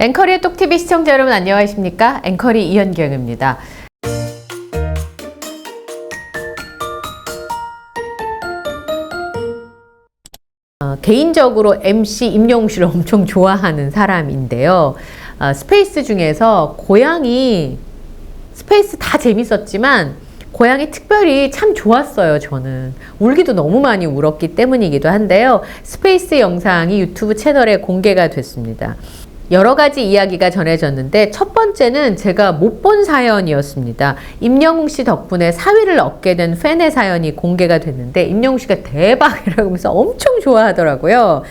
앵커리의 똑TV 시청자 여러분 안녕하십니까? 앵커리 이현경입니다. 개인적으로 MC 임영웅 씨를 엄청 좋아하는 사람인데요. 스페이스 중에서 고양이 스페이스 다 재밌었지만 고양이 특별히 참 좋았어요. 저는 울기도 너무 많이 울었기 때문이기도 한데요. 스페이스 영상이 유튜브 채널에 공개가 됐습니다. 여러 가지 이야기가 전해졌는데 첫 번째는 제가 못 본 사연이었습니다. 임영웅 씨 덕분에 사위를 얻게 된 팬의 사연이 공개가 됐는데 임영웅 씨가 대박이라고 하면서 엄청 좋아하더라고요.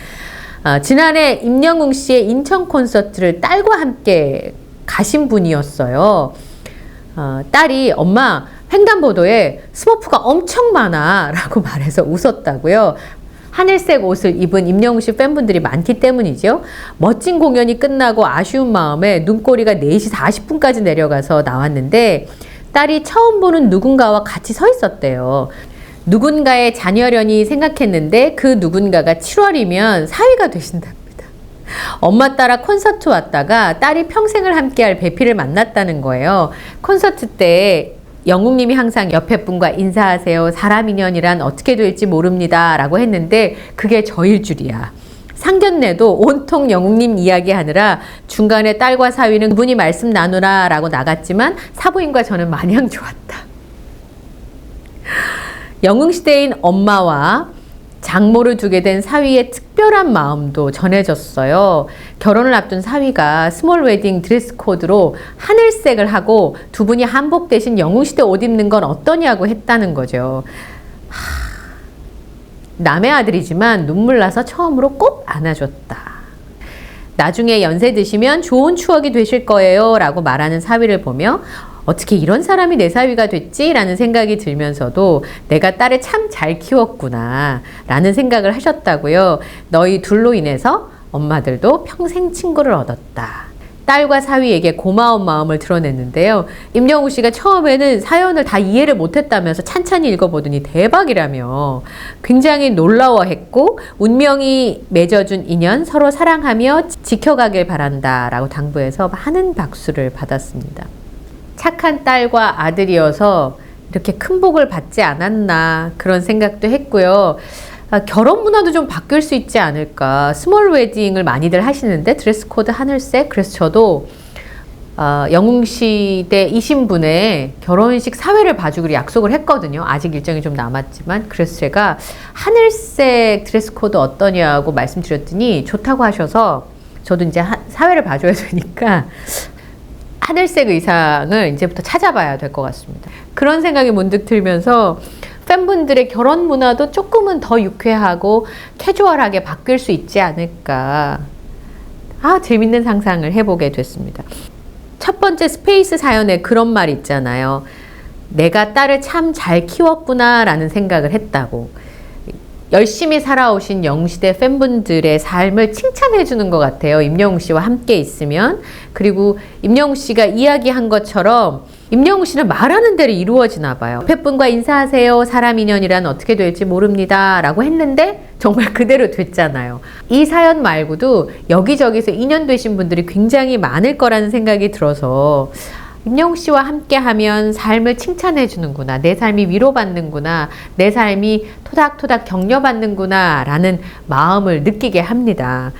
지난해 임영웅 씨의 인천 콘서트를 딸과 함께 가신 분이었어요. 딸이 엄마 횡단보도에 스머프가 엄청 많아 라고 말해서 웃었다고요. 하늘색 옷을 입은 임영웅 씨 팬분들이 많기 때문이죠. 멋진 공연이 끝나고 아쉬운 마음에 눈꼬리가 4시 40분까지 내려가서 나왔는데 딸이 처음 보는 누군가와 같이 서 있었대요. 누군가의 자녀려니 생각했는데 그 누군가가 7월이면 사위가 되신답니다. 엄마 따라 콘서트 왔다가 딸이 평생을 함께할 배필을 만났다는 거예요. 콘서트 때 영웅님이 항상 옆에 분과 인사하세요. 사람 인연이란 어떻게 될지 모릅니다. 라고 했는데 그게 저일 줄이야. 상견례도 온통 영웅님 이야기하느라 중간에 딸과 사위는 그분이 말씀 나누라 라고 나갔지만 사부인과 저는 마냥 좋았다. 영웅시대인 엄마와 장모를 두게 된 사위의 특별한 마음도 전해졌어요. 결혼을 앞둔 사위가 스몰 웨딩 드레스 코드로 하늘색을 하고 두 분이 한복 대신 영웅시대 옷 입는 건 어떠냐고 했다는 거죠. 남의 아들이지만 눈물 나서 처음으로 꼭 안아줬다. 나중에 연세 드시면 좋은 추억이 되실 거예요 라고 말하는 사위를 보며 어떻게 이런 사람이 내 사위가 됐지? 라는 생각이 들면서도 내가 딸을 참 잘 키웠구나 라는 생각을 하셨다고요. 너희 둘로 인해서 엄마들도 평생 친구를 얻었다. 딸과 사위에게 고마운 마음을 드러냈는데요. 임영웅 씨가 처음에는 사연을 다 이해를 못했다면서 찬찬히 읽어보더니 대박이라며 굉장히 놀라워했고 운명이 맺어준 인연 서로 사랑하며 지켜가길 바란다 라고 당부해서 많은 박수를 받았습니다. 착한 딸과 아들이어서 이렇게 큰 복을 받지 않았나 그런 생각도 했고요. 결혼 문화도 좀 바뀔 수 있지 않을까. 스몰 웨딩을 많이들 하시는데 드레스 코드 하늘색. 그래서 저도 영웅시대 이신분의 결혼식 사회를 봐주기로 약속을 했거든요. 아직 일정이 좀 남았지만. 그래서 제가 하늘색 드레스 코드 어떠냐고 말씀드렸더니 좋다고 하셔서 저도 이제 사회를 봐줘야 되니까 하늘색 의상을 이제부터 찾아봐야 될 것 같습니다. 그런 생각이 문득 들면서 팬분들의 결혼 문화도 조금은 더 유쾌하고 캐주얼하게 바뀔 수 있지 않을까. 재밌는 상상을 해보게 됐습니다. 첫 번째 스페이스 사연에 그런 말 있잖아요. 내가 딸을 참 잘 키웠구나 라는 생각을 했다고. 열심히 살아오신 영웅시대 팬분들의 삶을 칭찬해 주는 것 같아요. 임영웅 씨와 함께 있으면. 그리고 임영웅 씨가 이야기한 것처럼 임영웅 씨는 말하는 대로 이루어지나 봐요. 옆에 분과 인사하세요. 사람 인연이란 어떻게 될지 모릅니다. 라고 했는데 정말 그대로 됐잖아요. 이 사연 말고도 여기저기서 인연되신 분들이 굉장히 많을 거라는 생각이 들어서 임영웅 씨와 함께 하면 삶을 칭찬해 주는구나. 내 삶이 위로받는구나. 내 삶이 토닥토닥 격려받는구나. 라는 마음을 느끼게 합니다.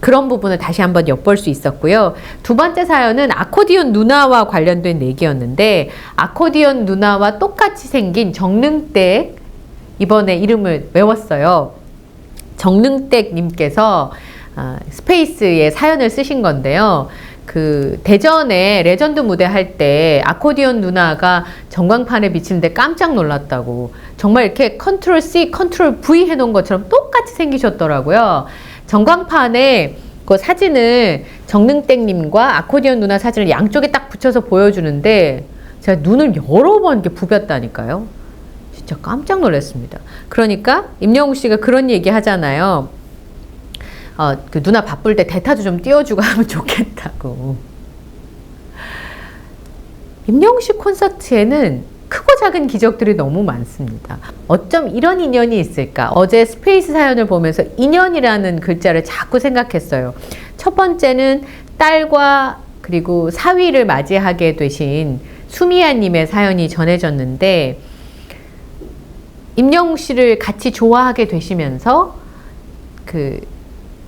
그런 부분을 다시 한번 엿볼 수 있었고요. 두 번째 사연은 아코디언 누나와 관련된 얘기였는데 아코디언 누나와 똑같이 생긴 정능댁 이번에 이름을 외웠어요. 정능댁 님께서 스페이스에 사연을 쓰신 건데요. 그 대전에 레전드 무대 할 때 아코디언 누나가 전광판에 비치는데 깜짝 놀랐다고. 정말 이렇게 컨트롤 C, 컨트롤 V 해놓은 것처럼 똑같이 생기셨더라고요. 전광판에 그 사진을 정능땡님과 아코디언 누나 사진을 양쪽에 딱 붙여서 보여주는데 제가 눈을 여러 번 이렇게 부볐다니까요. 진짜 깜짝 놀랐습니다. 그러니까 임영웅 씨가 그런 얘기 하잖아요. 그 누나 바쁠 때 대타도 좀 띄워주고 하면 좋겠다고. 임영웅 씨 콘서트에는 크고 작은 기적들이 너무 많습니다. 어쩜 이런 인연이 있을까? 어제 스페이스 사연을 보면서 인연이라는 글자를 자꾸 생각했어요. 첫 번째는 딸과 그리고 사위를 맞이하게 되신 수미야님의 사연이 전해졌는데, 임영웅 씨를 같이 좋아하게 되시면서 그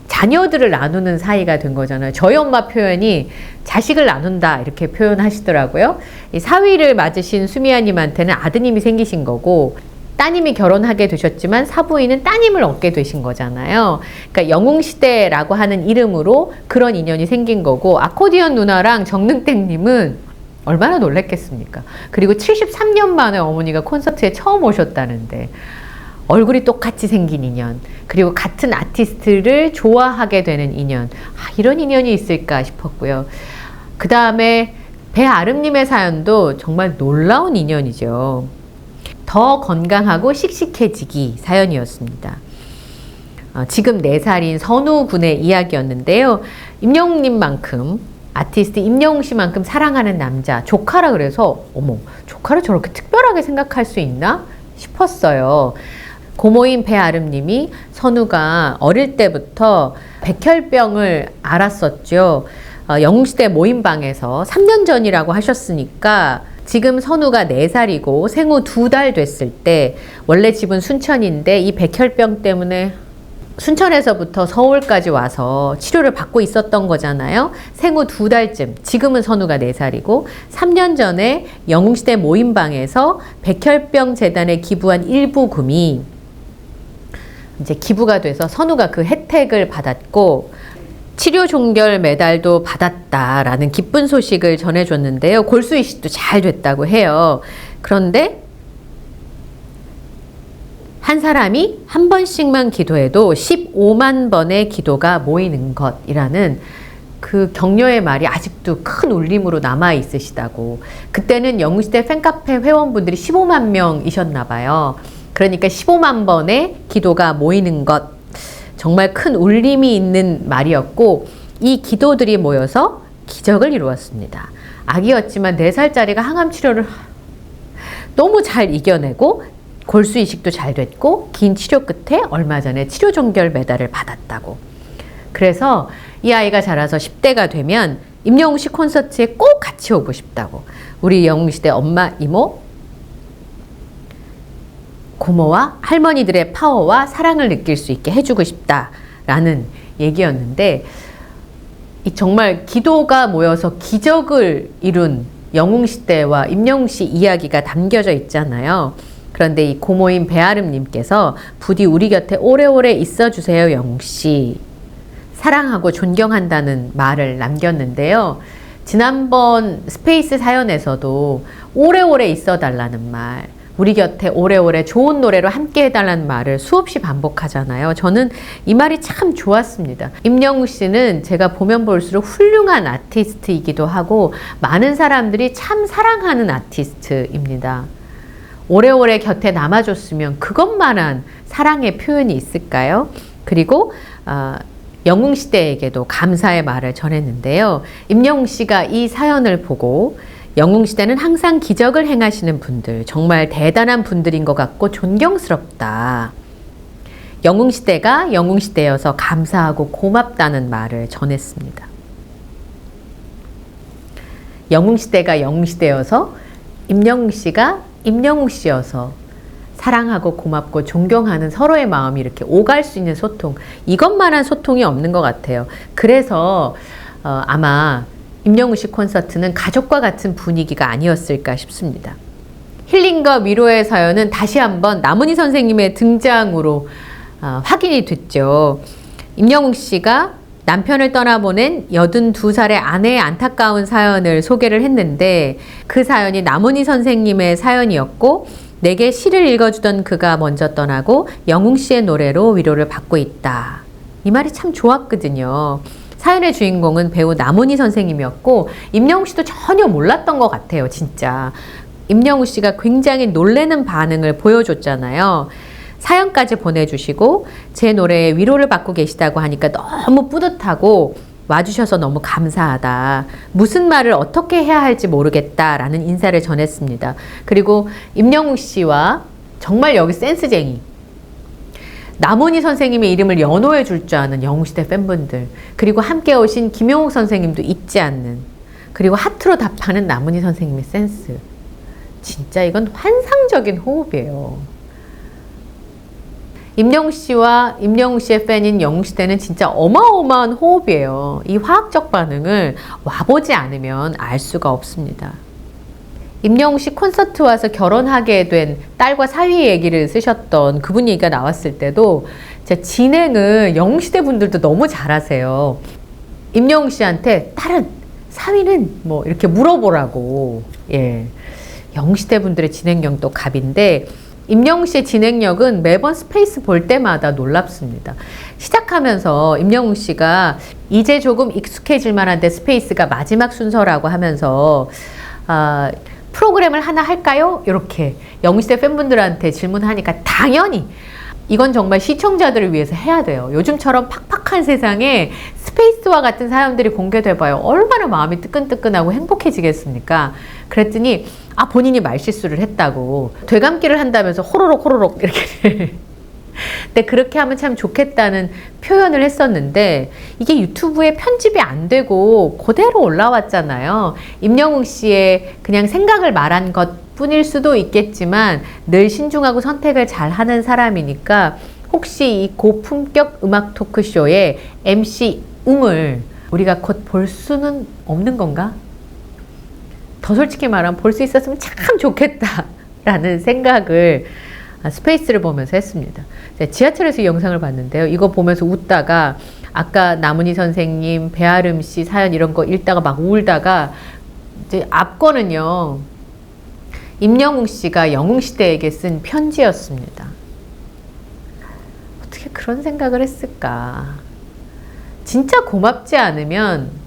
자녀들을 나누는 사이가 된 거잖아요. 저희 엄마 표현이 자식을 나눈다 이렇게 표현하시더라고요. 이 사위를 맞으신 수미야님한테는 아드님이 생기신 거고, 따님이 결혼하게 되셨지만 사부인은 따님을 얻게 되신 거잖아요. 그러니까 영웅시대라고 하는 이름으로 그런 인연이 생긴 거고, 아코디언 누나랑 정능땡님은 얼마나 놀랬겠습니까? 그리고 73년 만에 어머니가 콘서트에 처음 오셨다는데, 얼굴이 똑같이 생긴 인연, 그리고 같은 아티스트를 좋아하게 되는 인연, 이런 인연이 있을까 싶었고요. 그 다음에 배아름님의 사연도 정말 놀라운 인연이죠. 더 건강하고 씩씩해지기 사연이었습니다. 지금 4살인 선우 군의 이야기였는데요. 임영웅님만큼, 아티스트 임영웅 씨만큼 사랑하는 남자, 조카라 그래서 어머, 조카를 저렇게 특별하게 생각할 수 있나 싶었어요. 고모인 배아름님이 선우가 어릴 때부터 백혈병을 앓았었죠. 영웅시대 모임방에서 3년 전이라고 하셨으니까 지금 선우가 4살이고 생후 2달 됐을 때, 원래 집은 순천인데 이 백혈병 때문에 순천에서부터 서울까지 와서 치료를 받고 있었던 거잖아요. 생후 2달쯤, 지금은 선우가 4살이고 3년 전에 영웅시대 모임방에서 백혈병 재단에 기부한 일부금이 이제 기부가 돼서 선우가 그 혜택을 받았고 치료 종결 메달도 받았다라는 기쁜 소식을 전해줬는데요. 골수 이식도 잘 됐다고 해요. 그런데 한 사람이 한 번씩만 기도해도 15만 번의 기도가 모이는 것이라는 그 격려의 말이 아직도 큰 울림으로 남아 있으시다고. 그때는 영웅시대 팬카페 회원분들이 15만 명이셨나 봐요. 그러니까 15만 번의 기도가 모이는 것, 정말 큰 울림이 있는 말이었고, 이 기도들이 모여서 기적을 이루었습니다. 아기였지만 4살짜리가 항암 치료를 너무 잘 이겨내고 골수 이식도 잘 됐고, 긴 치료 끝에 얼마 전에 치료 종결 메달을 받았다고. 그래서 이 아이가 자라서 10대가 되면 임영웅 씨 콘서트에 꼭 같이 오고 싶다고. 우리 영웅시대 엄마, 이모, 고모와 할머니들의 파워와 사랑을 느낄 수 있게 해주고 싶다라는 얘기였는데, 정말 기도가 모여서 기적을 이룬 영웅시대와 임영웅 씨 이야기가 담겨져 있잖아요. 그런데 이 고모인 배아름님께서 부디 우리 곁에 오래오래 있어주세요, 영웅씨. 사랑하고 존경한다는 말을 남겼는데요. 지난번 스페이스 사연에서도 오래오래 있어달라는 말, 우리 곁에 오래오래 좋은 노래로 함께 해달라는 말을 수없이 반복하잖아요. 저는 이 말이 참 좋았습니다. 임영웅 씨는 제가 보면 볼수록 훌륭한 아티스트이기도 하고 많은 사람들이 참 사랑하는 아티스트입니다. 오래오래 곁에 남아줬으면 그것만한 사랑의 표현이 있을까요? 그리고 영웅시대에게도 감사의 말을 전했는데요. 임영웅 씨가 이 사연을 보고 영웅시대는 항상 기적을 행하시는 분들, 정말 대단한 분들인 것 같고 존경스럽다. 영웅시대가 영웅시대여서 감사하고 고맙다는 말을 전했습니다. 영웅시대가 영웅시대여서 임영웅 씨가 임영웅 씨여서 사랑하고 고맙고 존경하는 서로의 마음이 이렇게 오갈 수 있는 소통, 이것만한 소통이 없는 것 같아요. 그래서 아마 임영웅 씨 콘서트는 가족과 같은 분위기가 아니었을까 싶습니다. 힐링과 위로의 사연은 다시 한번 남은희 선생님의 등장으로 확인이 됐죠. 임영웅 씨가 남편을 떠나보낸 82살의 아내의 안타까운 사연을 소개를 했는데, 그 사연이 남은희 선생님의 사연이었고, 내게 시를 읽어주던 그가 먼저 떠나고 영웅 씨의 노래로 위로를 받고 있다. 이 말이 참 좋았거든요. 사연의 주인공은 배우 남은희 선생님이었고, 임영웅 씨도 전혀 몰랐던 것 같아요, 진짜. 임영웅 씨가 굉장히 놀라는 반응을 보여줬잖아요. 사연까지 보내주시고 제 노래에 위로를 받고 계시다고 하니까 너무 뿌듯하고 와주셔서 너무 감사하다. 무슨 말을 어떻게 해야 할지 모르겠다라는 인사를 전했습니다. 그리고 임영웅 씨와 정말 여기 센스쟁이, 남은희 선생님의 이름을 연호해 줄 줄 아는 영웅시대 팬분들, 그리고 함께 오신 김용욱 선생님도 잊지 않는, 그리고 하트로 답하는 남은희 선생님의 센스. 진짜 이건 환상적인 호흡이에요. 임영웅 씨와 임영웅 씨의 팬인 영웅시대는 진짜 어마어마한 호흡이에요. 이 화학적 반응을 와보지 않으면 알 수가 없습니다. 임영웅 씨 콘서트 와서 결혼하게 된 딸과 사위 얘기를 쓰셨던 그분 얘기가 나왔을 때도 진짜 진행을 영웅시대 분들도 너무 잘하세요. 임영웅 씨한테 딸은, 사위는 뭐 이렇게 물어보라고. 예. 영웅시대 분들의 진행력도 갑인데, 임영웅 씨의 진행력은 매번 스페이스 볼 때마다 놀랍습니다. 시작하면서 임영웅 씨가 이제 조금 익숙해질 만한데 스페이스가 마지막 순서라고 하면서 프로그램을 하나 할까요? 이렇게 영웅시대 팬분들한테 질문하니까 당연히 이건 정말 시청자들을 위해서 해야 돼요. 요즘처럼 팍팍한 세상에 스페이스와 같은 사연들이 공개돼봐요. 얼마나 마음이 뜨끈뜨끈하고 행복해지겠습니까? 그랬더니 본인이 말실수를 했다고 되감기를 한다면서 호로록 호로록 이렇게 근데 그렇게 하면 참 좋겠다는 표현을 했었는데, 이게 유튜브에 편집이 안 되고 그대로 올라왔잖아요. 임영웅 씨의 그냥 생각을 말한 것 뿐일 수도 있겠지만 늘 신중하고 선택을 잘 하는 사람이니까 혹시 이 고품격 음악 토크쇼의 MC 웅을 우리가 곧 볼 수는 없는 건가? 더 솔직히 말하면 볼 수 있었으면 참 좋겠다라는 생각을 스페이스를 보면서 했습니다. 지하철에서 이 영상을 봤는데요. 이거 보면서 웃다가 아까 남은희 선생님, 배아름 씨 사연 이런 거 읽다가 막 울다가, 이제 앞거는요, 임영웅 씨가 영웅시대에게 쓴 편지였습니다. 어떻게 그런 생각을 했을까? 진짜 고맙지 않으면,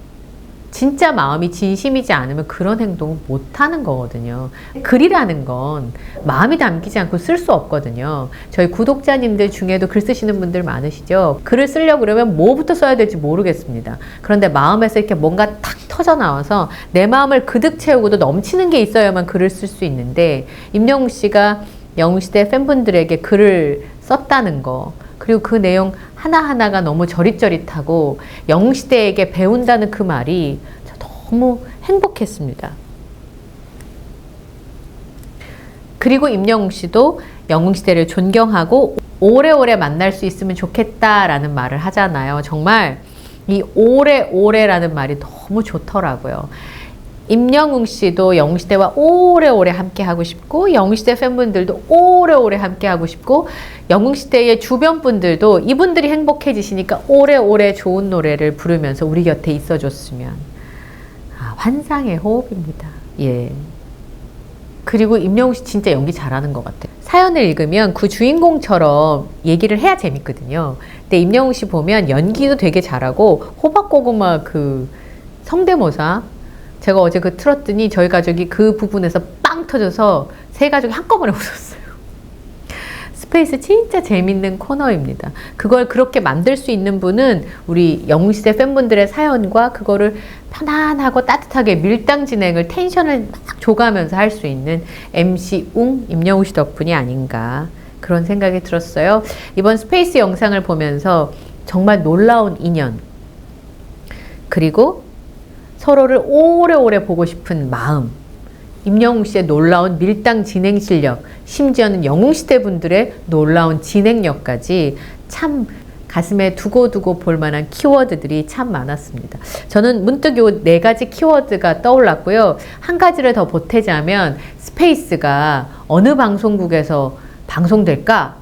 진짜 마음이 진심이지 않으면 그런 행동을 못하는 거거든요. 글이라는 건 마음이 담기지 않고 쓸 수 없거든요. 저희 구독자님들 중에도 글 쓰시는 분들 많으시죠? 글을 쓰려고 그러면 뭐부터 써야 될지 모르겠습니다. 그런데 마음에서 이렇게 뭔가 탁 터져 나와서 내 마음을 그득 채우고도 넘치는 게 있어야만 글을 쓸 수 있는데, 임영웅 씨가 영웅시대 팬분들에게 글을 썼다는 거, 그리고 그 내용 하나하나가 너무 저릿저릿하고 영웅시대에게 배운다는 그 말이 너무 행복했습니다. 그리고 임영웅 씨도 영웅시대를 존경하고 오래오래 만날 수 있으면 좋겠다라는 말을 하잖아요. 정말 이 오래오래라는 말이 너무 좋더라고요. 임영웅 씨도 영웅시대와 오래오래 함께 하고 싶고, 영웅시대 팬분들도 오래오래 함께 하고 싶고, 영웅시대의 주변 분들도 이분들이 행복해지시니까 오래오래 좋은 노래를 부르면서 우리 곁에 있어줬으면. 환상의 호흡입니다. 예. 그리고 임영웅 씨 진짜 연기 잘하는 것 같아요. 사연을 읽으면 그 주인공처럼 얘기를 해야 재밌거든요. 근데 임영웅 씨 보면 연기도 되게 잘하고, 호박고구마 그 성대모사, 제가 어제 그 틀었더니 저희 가족이 그 부분에서 빵 터져서 세 가족이 한꺼번에 웃었어요. 스페이스 진짜 재밌는 코너입니다. 그걸 그렇게 만들 수 있는 분은 우리 영웅시대 팬분들의 사연과 그거를 편안하고 따뜻하게 밀당 진행을, 텐션을 막 줘가면서 할 수 있는 MC 웅 임영웅 씨 덕분이 아닌가, 그런 생각이 들었어요. 이번 스페이스 영상을 보면서 정말 놀라운 인연, 그리고 서로를 오래오래 보고 싶은 마음, 임영웅 씨의 놀라운 밀당 진행 실력, 심지어는 영웅시대 분들의 놀라운 진행력까지 참 가슴에 두고두고 볼 만한 키워드들이 참 많았습니다. 저는 문득 요 4가지 키워드가 떠올랐고요. 한 가지를 더 보태자면 스페이스가 어느 방송국에서 방송될까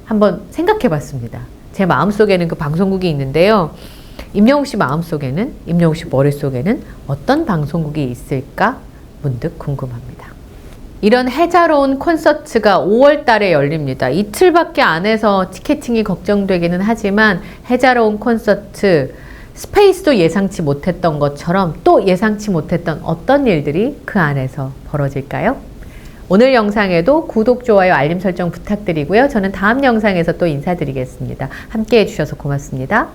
한번 생각해 봤습니다. 제 마음속에는 그 방송국이 있는데요. 임영웅 씨 마음속에는, 임영웅 씨 머릿속에는 어떤 방송국이 있을까 문득 궁금합니다. 이런 해자로운 콘서트가 5월 달에 열립니다. 이틀밖에 안 해서 티켓팅이 걱정되기는 하지만 해자로운 콘서트, 스페이스도 예상치 못했던 것처럼 또 예상치 못했던 어떤 일들이 그 안에서 벌어질까요? 오늘 영상에도 구독, 좋아요, 알림 설정 부탁드리고요. 저는 다음 영상에서 또 인사드리겠습니다. 함께 해주셔서 고맙습니다.